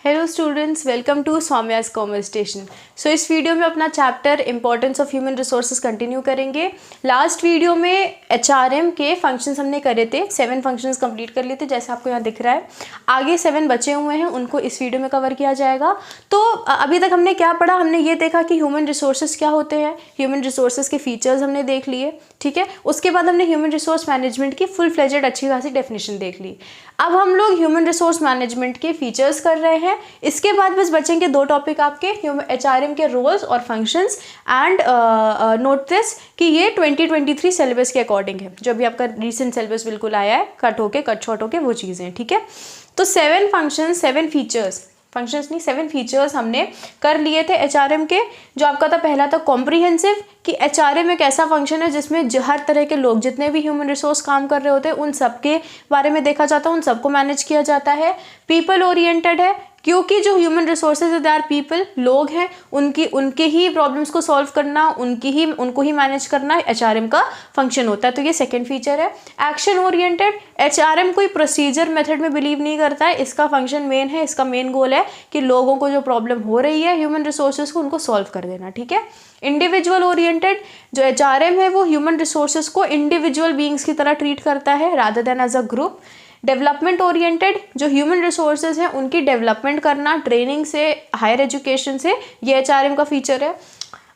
Hello students, welcome to Soumya's commerce station. So इस video में अपना chapter importance of human resources continue करेंगे। Last video में HRM के फंक्शंस हमने करे थे, 7 फंक्शंस कंप्लीट कर लिए थे जैसे आपको यहाँ दिख रहा है। आगे 7 बचे हुए हैं, उनको इस वीडियो में कवर किया जाएगा। तो अभी तक हमने क्या पढ़ा, हमने ये देखा कि ह्यूमन रिसोर्सेज क्या होते हैं, ह्यूमन रिसोर्सेज के फीचर्स हमने देख लिए, ठीक है। उसके बाद हमने ह्यूमन रिसोर्स मैनेजमेंट की फुल फ्लेजेड अच्छी खासी डेफिनेशन देख ली। अब हम लोग ह्यूमन रिसोर्स मैनेजमेंट के फीचर्स कर रहे हैं। इसके बाद बस बचेंगे 2 टॉपिक आपके, एचआरएम के रोल्स और फंक्शंस। एंड नोट दिस कि ये 2023 सिलेबस के अकॉर्डिंग है, जो अभी आपका रिसेंट सिलेबस बिल्कुल आया है, कट शॉर्ट होके वो चीज़ें, ठीक है। तो 7 फंक्शंस, 7 फीचर्स, फंक्शंस नहीं 7 फीचर्स हमने कर लिए थे एचआरएम के। जो आपका था पहला था कॉम्प्रिहेंसिव, कि एचआरएम एक ऐसा फंक्शन है जिसमें हर तरह के लोग, जितने भी ह्यूमन रिसोर्स काम कर रहे होते हैं, उन सब के बारे में देखा जाता है, उन सबको मैनेज किया जाता है। पीपल ओरिएंटेड है, क्योंकि जो human resources they are people, लोग हैं, उनके ही प्रॉब्लम्स को सॉल्व करना, उनको ही मैनेज करना एचआरएम का फंक्शन होता है। तो ये सेकंड फीचर है। एक्शन ओरिएंटेड, एचआरएम कोई प्रोसीजर मेथड में बिलीव नहीं करता है, इसका फंक्शन मेन है, इसका मेन गोल है कि लोगों को जो प्रॉब्लम हो रही है ह्यूमन रिसोर्सेज को, उनको सॉल्व कर देना, ठीक है। इंडिविजुअल ओरिएंटेड, जो एचआरएम है वो ह्यूमन रिसोर्सेज को इंडिविजुअल बीइंग्स की तरह ट्रीट करता है rather than as a group. Development oriented, जो ह्यूमन रिसोर्सेज हैं उनकी डेवलपमेंट करना ट्रेनिंग से, हायर एजुकेशन से, ये एचआरएम का फीचर है।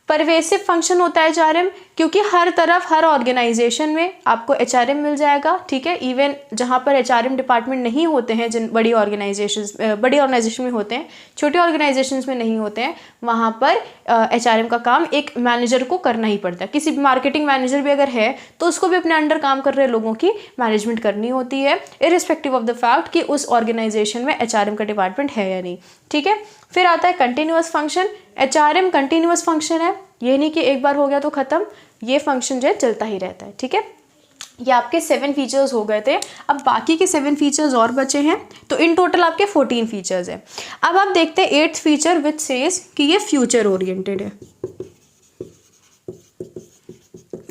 परवेसिव फंक्शन होता है एचआरएम, क्योंकि हर तरफ, हर ऑर्गेनाइजेशन में आपको एचआरएम मिल जाएगा, ठीक है। इवन जहाँ पर एचआरएम डिपार्टमेंट नहीं होते हैं, जिन बड़ी ऑर्गेनाइजेशन में होते हैं, छोटी ऑर्गेनाइजेशंस में नहीं होते हैं, वहाँ पर एचआरएम का काम एक मैनेजर को करना ही पड़ता है। किसी भी मार्केटिंग मैनेजर भी अगर है तो उसको भी अपने अंडर काम कर रहे लोगों की मैनेजमेंट करनी होती है, इरिस्पेक्टिव ऑफ द फैक्ट कि उस ऑर्गेनाइजेशन में एचआरएम का डिपार्टमेंट है या नहीं, ठीक है। फिर आता है continuous function. HRM continuous function है, ये नहीं कि एक बार हो गया तो खत्म, ये फंक्शन जो है चलता ही रहता है, ठीक है। ये आपके 7 फीचर्स हो गए थे। अब बाकी के 7 फीचर्स और बचे हैं, तो इन टोटल आपके 14 फीचर्स हैं। अब आप देखते हैं 8th फीचर विच सेज कि ये फ्यूचर ओरिएंटेड है।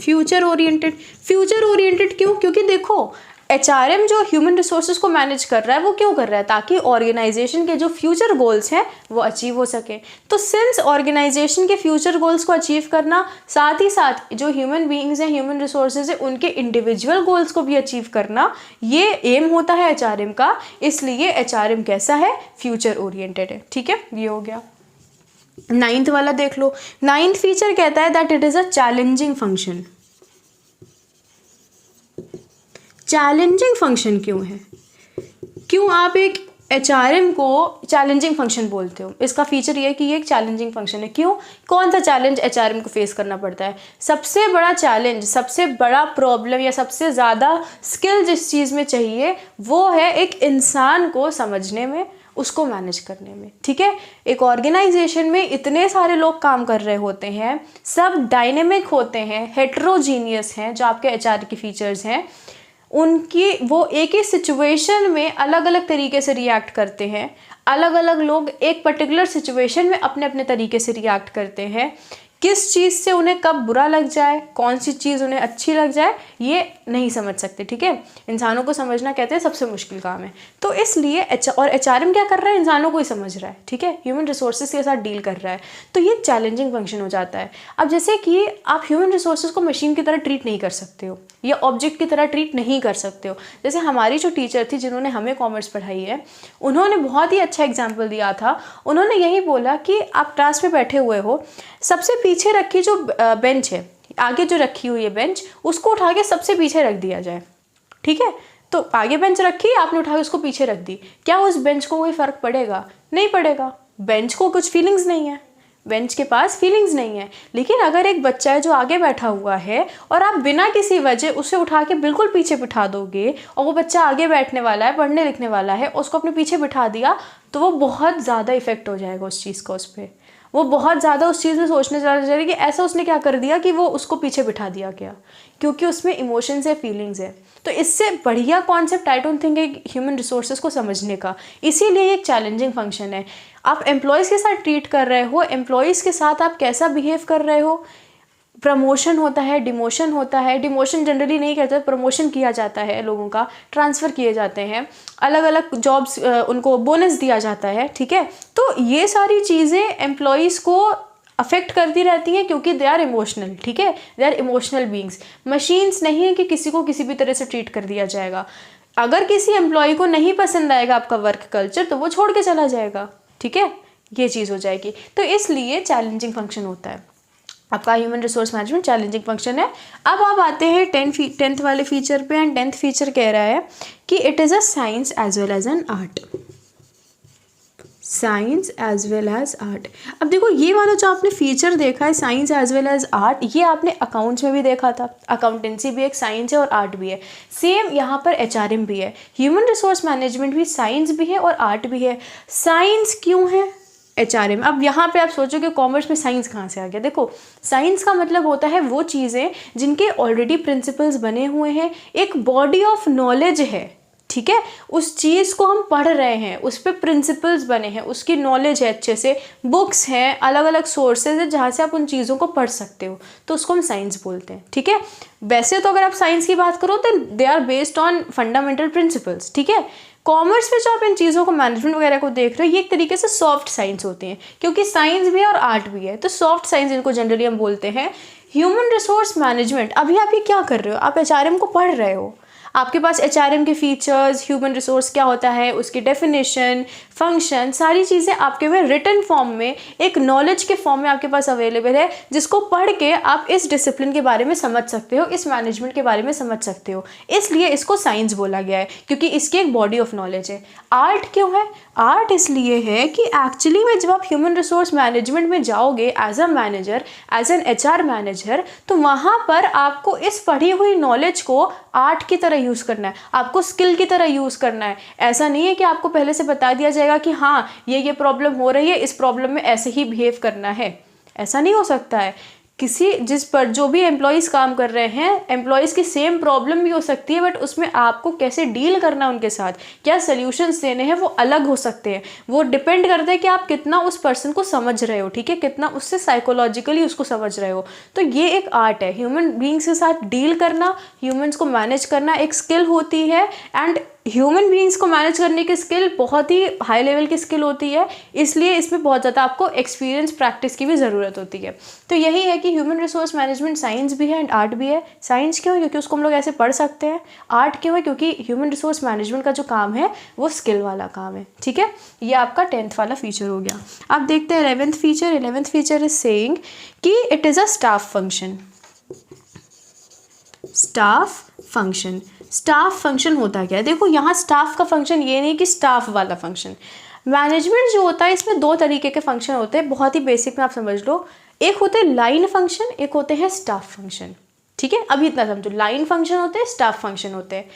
फ्यूचर ओरिएंटेड क्यों? क्योंकि देखो एचआरएम जो ह्यूमन रिसोर्सेज को मैनेज कर रहा है वो क्यों कर रहा है, ताकि ऑर्गेनाइजेशन के जो फ्यूचर गोल्स हैं वो अचीव हो सके। तो सिंस ऑर्गेनाइजेशन के फ्यूचर गोल्स को अचीव करना, साथ ही साथ जो ह्यूमन बीइंग्स हैं, ह्यूमन रिसोर्सेज हैं, उनके इंडिविजुअल गोल्स को भी अचीव करना, ये एम होता है एचआरएम का। इसलिए एचआरएम कैसा है, फ्यूचर ओरिएंटेड है, ठीक है। ये हो गया। 9th वाला देख लो। 9th फीचर कहता है that it is a challenging function. Challenging function क्यों है? क्यों आप एक एचआरएम को चैलेंजिंग फंक्शन बोलते हो? इसका फीचर ये है कि ये एक चैलेंजिंग फंक्शन है। क्यों? कौन सा चैलेंज एचआरएम को फेस करना पड़ता है? सबसे बड़ा चैलेंज, सबसे बड़ा प्रॉब्लम या सबसे ज़्यादा स्किल जिस चीज़ में चाहिए वो है एक इंसान को समझने में, उसको मैनेज करने में, ठीक है। एक ऑर्गेनाइजेशन में इतने सारे लोग काम कर रहे होते हैं, सब डायनेमिक होते हैं, हेट्रोजीनियस हैं, जो आपके एचआर के फीचर्स हैं, उनकी वो एक ही सिचुएशन में अलग अलग तरीके से रिएक्ट करते हैं। अलग अलग लोग एक पर्टिकुलर सिचुएशन में अपने अपने तरीके से रिएक्ट करते हैं। किस चीज़ से उन्हें कब बुरा लग जाए, कौन सी चीज़ उन्हें अच्छी लग जाए, ये नहीं समझ सकते, ठीक है। इंसानों को समझना कहते हैं सबसे मुश्किल काम है। तो इसलिए एचआरएम क्या कर रहा है, इंसानों को ही समझ रहा है, ठीक है, ह्यूमन रिसोर्सेज के साथ डील कर रहा है। तो ये चैलेंजिंग फंक्शन हो जाता है। अब जैसे कि आप ह्यूमन रिसोर्सेज को मशीन की तरह ट्रीट नहीं कर सकते हो, या ऑब्जेक्ट की तरह ट्रीट नहीं कर सकते हो। जैसे हमारी जो टीचर थी जिन्होंने हमें कॉमर्स पढ़ाई है, उन्होंने बहुत ही अच्छा एग्जाम्पल दिया था। उन्होंने यही बोला कि आप क्लास में बैठे हुए हो, सबसे पीछे रखी जो बेंच है, आगे जो रखी हुई है बेंच, उसको उठा के सबसे पीछे रख दिया जाए, ठीक है। तो आगे बेंच रखी, आपने उठा के उसको पीछे रख दी, क्या उस बेंच को कोई फ़र्क पड़ेगा? नहीं पड़ेगा। बेंच को कुछ फीलिंग्स नहीं है, बेंच के पास फीलिंग्स नहीं है। लेकिन अगर एक बच्चा है जो आगे बैठा हुआ है और आप बिना किसी वजह उसे उठा के बिल्कुल पीछे बिठा दोगे, और वो बच्चा आगे बैठने वाला है, पढ़ने लिखने वाला है, उसको अपने पीछे बिठा दिया, तो वो बहुत ज़्यादा इफेक्ट हो जाएगा उस चीज़ का, उस पर वो बहुत ज़्यादा उस चीज़ में सोचने चला जाएगा कि ऐसा उसने क्या कर दिया कि वो उसको पीछे बिठा दिया गया, क्योंकि उसमें इमोशंस है, फीलिंग्स है। तो इससे बढ़िया कॉन्सेप्ट आई डोंट थिंक है ह्यूमन रिसोर्सेज को समझने का। इसीलिए ये एक चैलेंजिंग फंक्शन है। आप एम्प्लॉयज़ के साथ ट्रीट कर रहे हो, एम्प्लॉयज़ के साथ आप कैसा बिहेव कर रहे हो, प्रमोशन होता है, डिमोशन होता है। डिमोशन जनरली नहीं कहते, प्रमोशन किया जाता है, लोगों का ट्रांसफ़र किए जाते हैं, अलग अलग जॉब्स उनको बोनस दिया जाता है, ठीक है। तो ये सारी चीज़ें एम्प्लॉयज़ को अफेक्ट करती रहती हैं क्योंकि दे आर इमोशनल, ठीक है, they are emotional beings. Machines नहीं है कि किसी को किसी भी तरह से ट्रीट कर दिया जाएगा। अगर किसी एम्प्लॉय को नहीं पसंद आएगा आपका वर्क कल्चर तो वो छोड़ के चला जाएगा, ठीक है, ये चीज़ हो जाएगी। तो इसलिए चैलेंजिंग फंक्शन होता है आपका human resource management, challenging function है। अब आप आते हैं 10th वाले फीचर पे, एंड 10th फीचर कह रहा है कि it is a science as well as an art. Science as well as art. अब देखो ये वाला जो आपने फीचर देखा है science as well as art, ये आपने अकाउंट्स में भी देखा था। अकाउंटेंसी भी एक साइंस है और आर्ट भी है। सेम यहाँ पर HRM भी है, ह्यूमन रिसोर्स मैनेजमेंट भी साइंस भी है और आर्ट भी है। साइंस क्यों है HRM? अब यहाँ पे आप सोचो कि कॉमर्स में साइंस कहाँ से आ गया। देखो साइंस का मतलब होता है वो चीज़ें जिनके ऑलरेडी प्रिंसिपल्स बने हुए हैं, एक बॉडी ऑफ नॉलेज है, ठीक है, उस चीज़ को हम पढ़ रहे हैं, उस पर प्रिंसिपल्स बने हैं, उसकी नॉलेज है, अच्छे से बुक्स हैं, अलग अलग सोर्सेज है जहाँ से आप उन चीज़ों को पढ़ सकते हो, तो उसको हम साइंस बोलते हैं, ठीक है। वैसे तो अगर आप साइंस की बात करो तो they are based on fundamental principles, ठीक है। कॉमर्स में जो आप इन चीज़ों को मैनेजमेंट वगैरह को देख रहे हो, ये एक तरीके से सॉफ्ट साइंस होती हैं, क्योंकि साइंस भी है और आर्ट भी है, तो सॉफ्ट साइंस इनको जनरली हम बोलते हैं। ह्यूमन रिसोर्स मैनेजमेंट, अभी आप ये क्या कर रहे हो, आप HRM को पढ़ रहे हो, आपके पास HRM के फीचर्स, ह्यूमन रिसोर्स क्या होता है, उसकी डेफिनेशन, फंक्शन, सारी चीज़ें आपके में रिटन फॉर्म में, एक नॉलेज के फॉर्म में आपके पास अवेलेबल है, जिसको पढ़ के आप इस डिसिप्लिन के बारे में समझ सकते हो, इस मैनेजमेंट के बारे में समझ सकते हो। इसलिए इसको साइंस बोला गया है, क्योंकि इसकी एक बॉडी ऑफ नॉलेज है। आर्ट क्यों है? आर्ट इसलिए है कि एक्चुअली में जब आप ह्यूमन रिसोर्स मैनेजमेंट में जाओगे as a manager, as an HR manager, तो वहाँ पर आपको इस पढ़ी हुई नॉलेज को आर्ट की तरह यूज़ करना है, आपको स्किल की तरह यूज़ करना है। ऐसा नहीं है कि आपको पहले से बता दिया जाएगा कि हाँ ये प्रॉब्लम हो रही है, इस प्रॉब्लम में ऐसे ही बिहेव करना है, ऐसा नहीं हो सकता है। किसी जिस पर जो भी एम्प्लॉयज़ काम कर रहे हैं, एम्प्लॉयज़ की सेम प्रॉब्लम भी हो सकती है, बट उसमें आपको कैसे डील करना है उनके साथ, क्या सल्यूशंस देने हैं, वो अलग हो सकते हैं। वो डिपेंड करता है कि आप कितना उस पर्सन को समझ रहे हो, ठीक है, कितना उससे साइकोलॉजिकली उसको समझ रहे हो। तो ये एक आर्ट है, ह्यूमन बीइंग्स के साथ डील करना, ह्यूमन्स को मैनेज करना एक स्किल होती है। एंड ह्यूमन बीइंग्स को मैनेज करने की स्किल बहुत ही हाई लेवल की स्किल होती है, इसलिए इसमें बहुत ज़्यादा आपको एक्सपीरियंस, प्रैक्टिस की भी ज़रूरत होती है। तो यही है कि ह्यूमन रिसोर्स मैनेजमेंट साइंस भी है एंड आर्ट भी है। साइंस क्यों है? क्योंकि उसको हम लोग ऐसे पढ़ सकते हैं। आर्ट क्यों है? क्योंकि ह्यूमन रिसोर्स मैनेजमेंट का जो काम है वो स्किल वाला काम है, ठीक है। ये आपका 10th वाला फीचर हो गया। अब देखते हैं 11th feature. 11th feature is saying कि it is a staff function. Staff function, staff function होता क्या है? देखो यहाँ स्टाफ का फंक्शन ये नहीं कि स्टाफ वाला फंक्शन। मैनेजमेंट जो होता है इसमें दो तरीके के फंक्शन होते हैं, बहुत ही बेसिक में आप समझ लो। एक होते हैं लाइन फंक्शन, एक होते हैं स्टाफ फंक्शन, ठीक है। अभी इतना समझो, लाइन फंक्शन होते हैं, स्टाफ फंक्शन होते हैं।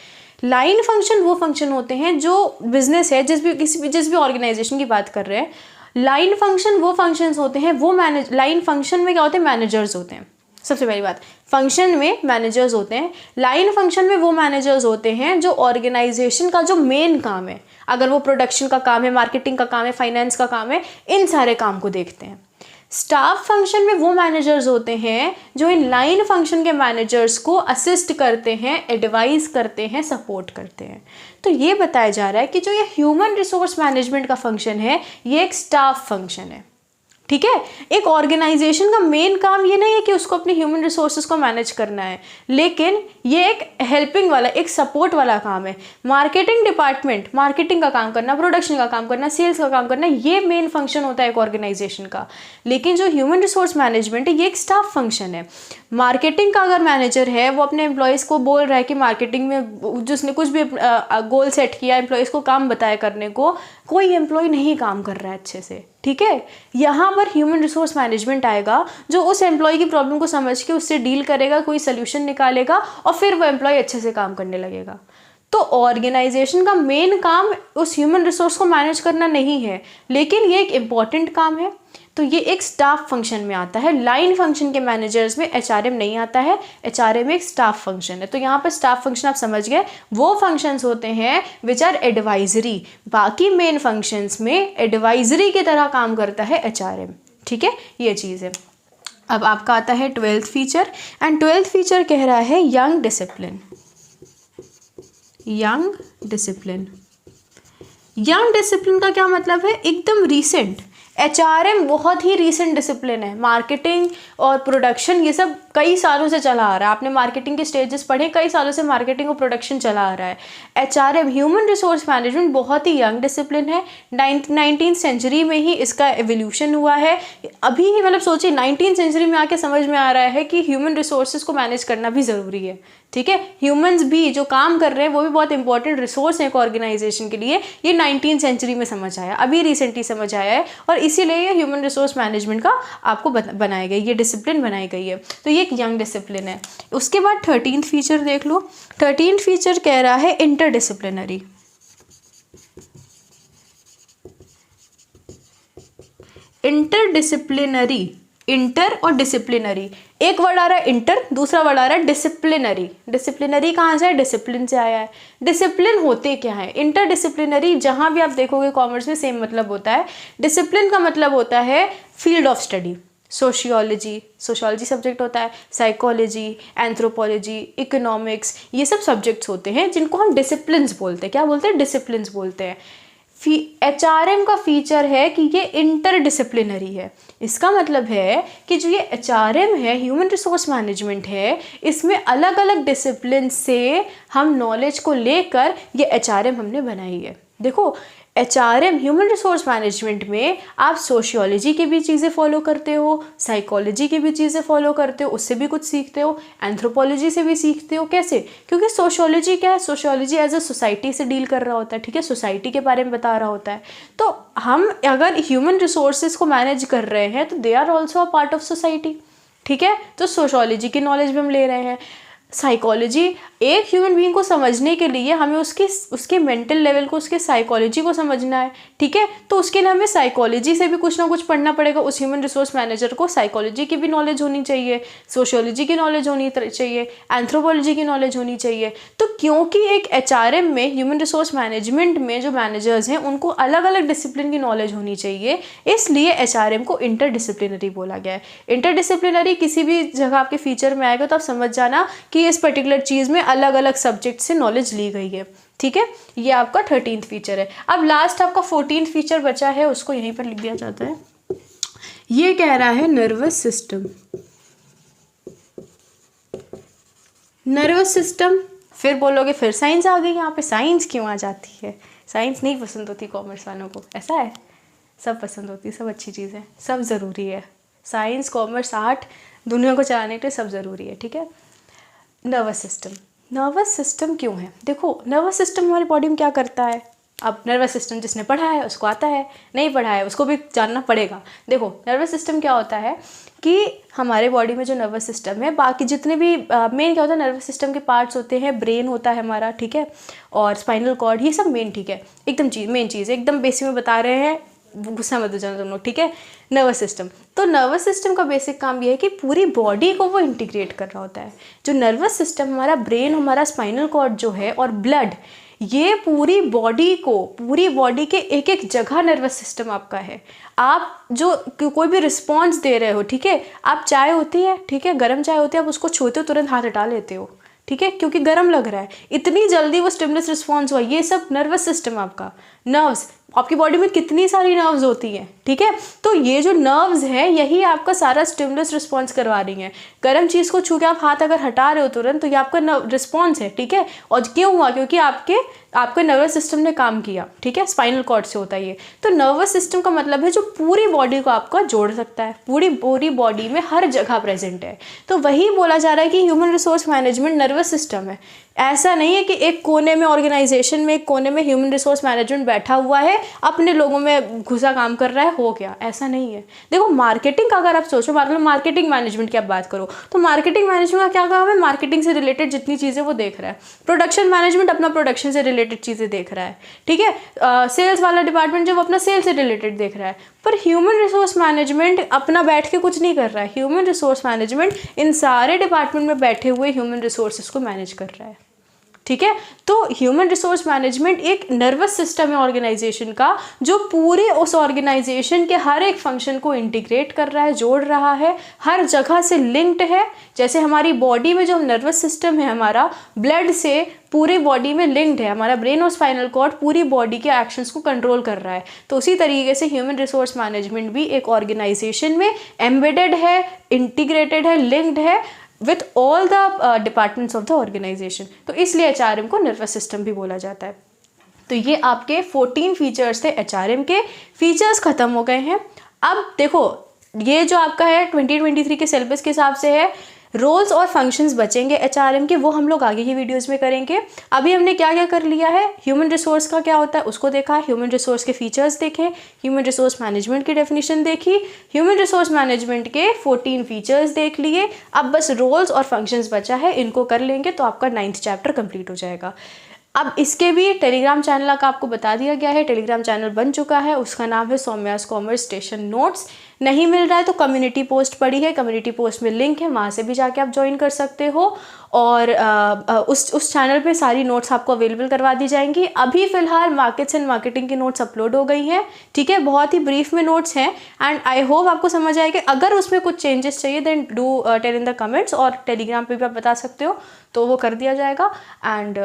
लाइन फंक्शन वो फंक्शन होते हैं जो बिजनेस है, जिस भी ऑर्गेनाइजेशन की बात कर रहे हैं, लाइन फंक्शन वो फंक्शंस होते हैं, वो लाइन फंक्शन में क्या होते हैं? मैनेजर्स होते हैं। सबसे पहली बात, फंक्शन में मैनेजर्स होते हैं। लाइन फंक्शन में वो मैनेजर्स होते हैं जो ऑर्गेनाइजेशन का जो मेन काम है, अगर वो प्रोडक्शन का काम है, मार्केटिंग का काम है, फाइनेंस का काम है, इन सारे काम को देखते हैं। स्टाफ फंक्शन में वो मैनेजर्स होते हैं जो इन लाइन फंक्शन के मैनेजर्स को असिस्ट करते हैं, एडवाइस करते हैं, सपोर्ट करते हैं। तो ये बताया जा रहा है कि जो ये ह्यूमन रिसोर्स मैनेजमेंट का फंक्शन है ये एक स्टाफ फंक्शन है, ठीक है। एक ऑर्गेनाइजेशन का मेन काम ये नहीं है कि उसको अपने ह्यूमन रिसोर्सेज को मैनेज करना है, लेकिन ये एक हेल्पिंग वाला, एक सपोर्ट वाला काम है। मार्केटिंग डिपार्टमेंट, मार्केटिंग का काम करना, प्रोडक्शन का काम करना, सेल्स का काम करना, ये मेन फंक्शन होता है एक ऑर्गेनाइजेशन का। लेकिन जो ह्यूमन रिसोर्स मैनेजमेंट है ये एक स्टाफ फंक्शन है। मार्केटिंग का अगर मैनेजर है, वो अपने एम्प्लॉयज़ को बोल रहा है कि मार्केटिंग में जिसने कुछ भी गोल सेट किया, एम्प्लॉयज़ को काम बताया करने को, कोई एम्प्लॉय नहीं काम कर रहा है अच्छे से, ठीक है। यहाँ पर ह्यूमन रिसोर्स मैनेजमेंट आएगा जो उस एम्प्लॉय की प्रॉब्लम को समझ के उससे डील करेगा, कोई सोल्यूशन निकालेगा और फिर वो एम्प्लॉय अच्छे से काम करने लगेगा। तो ऑर्गेनाइजेशन का मेन काम उस ह्यूमन रिसोर्स को मैनेज करना नहीं है, लेकिन ये एक इम्पॉर्टेंट काम है। तो ये एक स्टाफ फंक्शन में आता है। लाइन फंक्शन के मैनेजर्स में HRM नहीं आता है, HRM एक स्टाफ फंक्शन है। तो यहाँ पर स्टाफ फंक्शन आप समझ गए, वो फंक्शंस होते हैं विच आर एडवाइजरी। बाकी मेन फंक्शंस में एडवाइजरी की तरह काम करता है HRM, ठीक है, ये चीज़ है। अब आपका आता है 12th feature, and 12th feature कह रहा है young discipline. Young discipline, young discipline का क्या मतलब है? एकदम रीसेंट। एचआरएम बहुत ही रीसेंट डिसिप्लिन है। मार्केटिंग और प्रोडक्शन ये सब कई सालों से चला आ रहा है। आपने मार्केटिंग के स्टेजेस पढ़े, कई सालों से मार्केटिंग और प्रोडक्शन चला आ रहा है। एचआरएम ह्यूमन रिसोर्स मैनेजमेंट बहुत ही यंग डिसिप्लिन है। 19th सेंचुरी में ही इसका एवोल्यूशन हुआ है। अभी ही मतलब सोचिए 19th सेंचुरी में आके समझ में आ रहा है कि ह्यूमन रिसोर्सेज को मैनेज करना भी ज़रूरी है। ठीक है, ह्यूमंस भी जो काम कर रहे हैं वो भी बहुत इंपॉर्टेंट रिसोर्स है एक ऑर्गेनाइजेशन के लिए। ये 19th सेंचुरी में समझ आया, अभी रिसेंटली समझ आया है, और इसीलिए ये ह्यूमन रिसोर्स मैनेजमेंट का आपको बनाया गया, ये डिसिप्लिन बनाई गई है। तो ये एक यंग डिसिप्लिन है। उसके बाद 13th फीचर देख लो। 13th फीचर कह रहा है इंटरडिसिप्लिनरी। इंटरडिसिप्लिनरी, इंटर और डिसिप्लिनरी, एक वर्ड आ रहा है इंटर, दूसरा वर्ड आ रहा है डिसिप्लिनरी। डिसिप्लिनरी कहाँ से है? डिसिप्लिन से आया है। डिसिप्लिन होते क्या है? इंटरडिसिप्लिनरी जहाँ भी आप देखोगे कॉमर्स में सेम मतलब होता है। डिसिप्लिन का मतलब होता है field of study. Sociology, sociology subject होता है, साइकोलॉजी, एंथ्रोपोलॉजी, इकोनॉमिक्स, ये सब सब्जेक्ट्स होते हैं जिनको हम डिसिप्लिन्स बोलते हैं। क्या बोलते हैं? डिसिप्लिन्स बोलते हैं। एचआरएम का फीचर है कि ये इंटरडिसिप्लिनरी है। इसका मतलब है कि जो ये एचआरएम है, ह्यूमन रिसोर्स मैनेजमेंट है, इसमें अलग अलग डिसिप्लिन से हम नॉलेज को लेकर ये एचआरएम हमने बनाई है। देखो एचआरएम ह्यूमन रिसोर्स मैनेजमेंट में आप सोशियोलॉजी की भी चीज़ें फॉलो करते हो, साइकोलॉजी की भी चीज़ें फॉलो करते हो, उससे भी कुछ सीखते हो, एंथ्रोपोलॉजी से भी सीखते हो। कैसे? क्योंकि सोशियोलॉजी क्या है? सोशियोलॉजी एज अ सोसाइटी से डील कर रहा होता है। ठीक है, सोसाइटी के बारे में बता रहा होता है। तो हम अगर ह्यूमन रिसोर्सेज को मैनेज कर रहे हैं तो they are also a part of society. ठीक है, तो सोशियोलॉजी की नॉलेज भी हम ले रहे हैं। साइकोलॉजी, एक ह्यूमन बीइंग को समझने के लिए हमें उसके मेंटल लेवल को, उसके साइकोलॉजी को समझना है। ठीक है, तो उसके लिए हमें साइकोलॉजी से भी कुछ ना कुछ पढ़ना पड़ेगा। उस ह्यूमन रिसोर्स मैनेजर को साइकोलॉजी की भी नॉलेज होनी चाहिए, सोशियोलॉजी की नॉलेज होनी चाहिए, एंथ्रोपोलॉजी की नॉलेज होनी चाहिए। तो क्योंकि एक एचआरएम में, ह्यूमन रिसोर्स मैनेजमेंट में जो मैनेजर्स हैं उनको अलग अलग डिसिप्लिन की नॉलेज होनी चाहिए, इसलिए एचआरएम को इंटरडिसिप्लिनरी बोला गया है। इंटरडिसिप्लिनरी किसी भी जगह आपके फीचर में आएगा तो आप समझ जाना कि इस पर्टिकुलर चीज़ में अलग अलग सब्जेक्ट से नॉलेज ली गई है। ठीक है, ये आपका 13th फीचर है। अब लास्ट आपका 14th फीचर बचा है, उसको यहीं पर लिख दिया जाता है। ये कह रहा है नर्वस सिस्टम। नर्वस सिस्टम, फिर बोलोगे फिर साइंस आ गई यहाँ पे। साइंस क्यों आ जाती है? साइंस नहीं पसंद होती कॉमर्स वालों को, ऐसा है? सब पसंद होती है, सब अच्छी चीज़ है, सब ज़रूरी है। साइंस, कॉमर्स, आर्ट दुनिया को चलाने के लिए सब ज़रूरी है। ठीक है, नर्वस सिस्टम। नर्वस सिस्टम क्यों है? देखो नर्वस सिस्टम हमारी बॉडी में क्या करता है। अब नर्वस सिस्टम जिसने पढ़ा है उसको आता है, नहीं पढ़ा है उसको भी जानना पड़ेगा। देखो नर्वस सिस्टम क्या होता है कि हमारे बॉडी में जो नर्वस सिस्टम है, बाकी जितने भी मेन क्या होता है, नर्वस सिस्टम के पार्ट्स होते हैं, ब्रेन होता है हमारा, ठीक है, और स्पाइनल कॉर्ड, ये सब मेन। ठीक है, एकदम मेन चीज़, एकदम बेसिक में बता रहे हैं, गुस्सा मत हो जाना तुम लोग। ठीक है, नर्वस सिस्टम, तो नर्वस सिस्टम का बेसिक काम ये है कि पूरी बॉडी को वो इंटीग्रेट कर रहा होता है। जो नर्वस सिस्टम, हमारा ब्रेन, हमारा स्पाइनल कॉर्ड जो है, और ब्लड, ये पूरी बॉडी को, पूरी बॉडी के एक एक जगह नर्वस सिस्टम आपका है। आप जो कोई भी रिस्पॉन्स दे रहे हो, ठीक है, आप चाय होती है, ठीक है, गर्म चाय होती है, आप उसको छूते हो तुरंत हाथ हटा लेते हो, ठीक है, क्योंकि गर्म लग रहा है, इतनी जल्दी वो स्टिमुलस रिस्पॉन्स हुआ। ये सब नर्वस सिस्टम आपका। नर्व्स, आपकी बॉडी में कितनी सारी नर्व्स होती हैं, ठीक है, तो ये जो नर्व्स है यही आपका सारा स्टिमुलस रिस्पॉन्स करवा रही हैं। गर्म चीज़ को छू के आप हाथ अगर हटा रहे हो तुरंत, तो ये आपका रिस्पॉन्स है, ठीक है। और क्यों हुआ? क्योंकि आपके नर्वस सिस्टम ने काम किया, ठीक है, स्पाइनल कॉर्ड से होता है ये। तो नर्वस सिस्टम का मतलब है जो पूरी बॉडी को आपका जोड़ सकता है, पूरी बॉडी में हर जगह प्रेजेंट है। तो वही बोला जा रहा है कि human resource management nervous system है। ऐसा नहीं है कि एक कोने में ऑर्गेनाइजेशन में, एक कोने में ह्यूमन रिसोर्स मैनेजमेंट बैठा हुआ है, अपने लोगों में घुसा काम कर रहा है, हो गया, ऐसा नहीं है। देखो मार्केटिंग का अगर आप सोचो, मतलब मार्केटिंग मैनेजमेंट की आप बात करो, तो मार्केटिंग मैनेजमेंट का क्या काम है? मार्केटिंग से रिलेटेड जितनी चीज़ें वो देख रहा है। प्रोडक्शन मैनेजमेंट अपना प्रोडक्शन से रिलेटेड चीज़ें देख रहा है, ठीक है। सेल्स वाला डिपार्टमेंट जो, वो अपना सेल्स से रिलेटेड देख रहा है। पर ह्यूमन रिसोर्स मैनेजमेंट अपना बैठ के कुछ नहीं कर रहा है। ह्यूमन रिसोर्स मैनेजमेंट इन सारे डिपार्टमेंट में बैठे हुए ह्यूमन रिसोर्सेज को मैनेज कर रहा है। ठीक है। तो ह्यूमन रिसोर्स मैनेजमेंट एक नर्वस सिस्टम है ऑर्गेनाइजेशन का, जो पूरे उस ऑर्गेनाइजेशन के हर एक फंक्शन को इंटीग्रेट कर रहा है, जोड़ रहा है, हर जगह से लिंक्ड है। जैसे हमारी बॉडी में जो नर्वस सिस्टम है हमारा ब्लड से पूरी बॉडी में लिंक्ड है, हमारा ब्रेन और स्पाइनल कॉर्ड पूरी बॉडी के एक्शंस को कंट्रोल कर रहा है। तो उसी तरीके से ह्यूमन रिसोर्स मैनेजमेंट भी एक ऑर्गेनाइजेशन में एम्बेडेड है, इंटीग्रेटेड है, लिंक्ड है with all the departments of the organisation. तो इसलिए एचआरएम को नर्वस सिस्टम भी बोला जाता है। तो ये आपके 14 फीचर्स थे एचआरएम के। फीचर्स खत्म हो गए हैं। अब देखो, ये जो आपका है 2023 के सिलेबस के हिसाब से है, रोल्स और फंक्शंस बचेंगे एचआरएम के, वो हम लोग आगे की वीडियोस में करेंगे। अभी हमने क्या क्या कर लिया है, ह्यूमन रिसोर्स का क्या होता है उसको देखा, ह्यूमन रिसोर्स के फीचर्स देखे, ह्यूमन रिसोर्स मैनेजमेंट की डेफिनेशन देखी, ह्यूमन रिसोर्स मैनेजमेंट के 14 फीचर्स देख लिए। अब बस रोल्स और फंक्शंस बचा है, इनको कर लेंगे तो आपका 9th चैप्टर कंप्लीट हो जाएगा। अब इसके भी टेलीग्राम चैनल का आपको बता दिया गया है, टेलीग्राम चैनल बन चुका है, उसका नाम है सौम्यास कॉमर्स स्टेशन नोट्स। नहीं मिल रहा है तो कम्युनिटी पोस्ट पड़ी है, कम्युनिटी पोस्ट में लिंक है, वहाँ से भी जाके आप ज्वाइन कर सकते हो। और उस चैनल पे सारी नोट्स आपको अवेलेबल करवा दी जाएंगी। अभी फ़िलहाल मार्केट्स एंड मार्केटिंग की नोट्स अपलोड हो गई हैं, ठीक है, बहुत ही ब्रीफ में नोट्स हैं एंड आई होप आपको समझ आएगा। अगर उसमें कुछ चेंजेस चाहिए then do tell in the comments, और टेलीग्राम पे भी आप बता सकते हो तो वो कर दिया जाएगा। एंड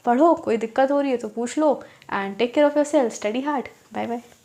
पढ़ो, कोई दिक्कत हो रही है तो पूछ लो and take care of yourself, study hard, bye bye.